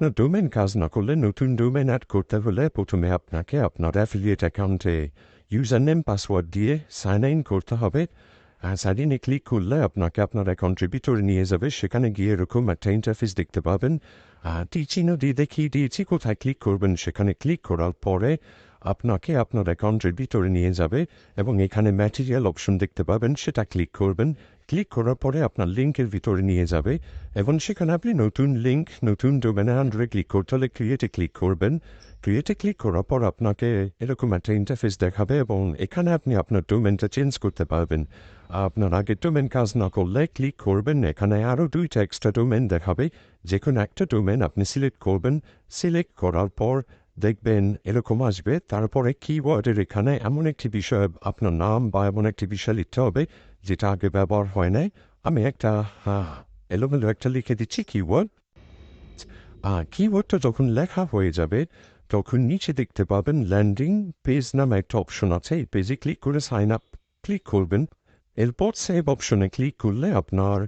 আপনার ডোমেন কাজ না করলে নতুন ডোমেন অ্যাড করতে হলে প্রথমে আপনাকে আপনার অ্যাফিলিয়েট অ্যাকাউন্টে ইউজার নেম পাসওয়ার্ড দিয়ে সাইন ইন করতে হবে। আর সাইন ইনে ক্লিক করলে আপনাকে আপনার অ্যাকাউন্টের ভিতরে নিয়ে যাবে। সেখানে গিয়ে এরকম একটা ইন্টারফেস দেখতে পাবেন। টিচিনও দিয়ে দেখিয়ে দিয়েছি কোথায় ক্লিক করবেন। সেখানে ক্লিক করার পরে আপনাকে আপনার অ্যাকাউন্টের ভিতরে নিয়ে যাবে এবং এখানে ম্যাটেরিয়াল অপশন দেখতে পাবেন, সেটা ক্লিক করবেন। ক্লিক করার পরে আপনার লিঙ্কের ভিতরে নিয়ে যাবে এবং সেখানে আপনি নতুন লিঙ্ক, নতুন ডোমেনে আন্ডারে ক্লিক করতে হলে ক্রিয়েটে ক্লিক করবেন। ক্রিয়েটে ক্লিক করার পর আপনাকে এরকম একটা ইন্টারফেস দেখাবে এবং এখানে আপনি আপনার ডোমেনটা চেঞ্জ করতে পারবেন। আপনার আগের ডোমেন কাজ না করলে ক্লিক করবেন, এখানে আরও 2টা এক্সট্রা ডোমেন দেখাবে। যে কোনো একটা ডোমেন আপনি সিলেক্ট করবেন। সিলেক্ট করার পর দেখবেন এরকম আসবে। তারপরে কিওয়ার্ডের এখানে এমন একটি বিষয়, আপনার নাম বা এমন একটি বিষয় লিখতে হবে যেটা আগে ব্যবহার হয় নাই। আমি একটা এলোমেলো একটা লিখে দিচ্ছি কিওয়ার্ড। কিওয়ার্ডটা যখন লেখা হয়ে যাবে তখন নিচে দেখতে পাবেন ল্যান্ডিং পেজ নামে একটা অপশন আছে। এই পেজে ক্লিক করে সাইন আপ ক্লিক করবেন। এরপর সেভ অপশনে ক্লিক করলে আপনার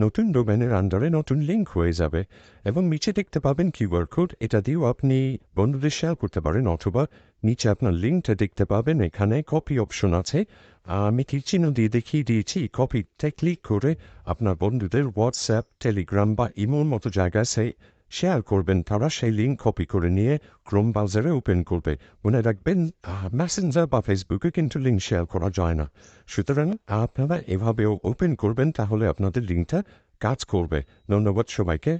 নতুন ডোমেনের আন্ডারে নতুন লিঙ্ক হয়ে যাবে এবং নিচে দেখতে পাবেন কিউআর কোড। এটা দিয়েও আপনি বন্ধুদের শেয়ার করতে পারেন, অথবা নিচে আপনার লিঙ্কটা দেখতে পাবেন, এখানে কপি অপশন আছে। আমি তীর চিহ্ন দিয়ে দেখিয়ে দিয়েছি। কপিতে ক্লিক করে আপনার বন্ধুদের হোয়াটসঅ্যাপ, টেলিগ্রাম বা ইমোর মতো জায়গায় শেয়ার করবেন। তারা সেই লিঙ্ক কপি করে নিয়ে ক্রোম ব্রাউজারে ওপেন করবে। মনে রাখবেন, মেসেঞ্জার বা ফেসবুকে কিন্তু লিঙ্ক শেয়ার করা যায় না। সুতরাং আপনারা এভাবেও ওপেন করবেন, তাহলে আপনাদের লিঙ্কটা কাজ করবে। ধন্যবাদ সবাইকে।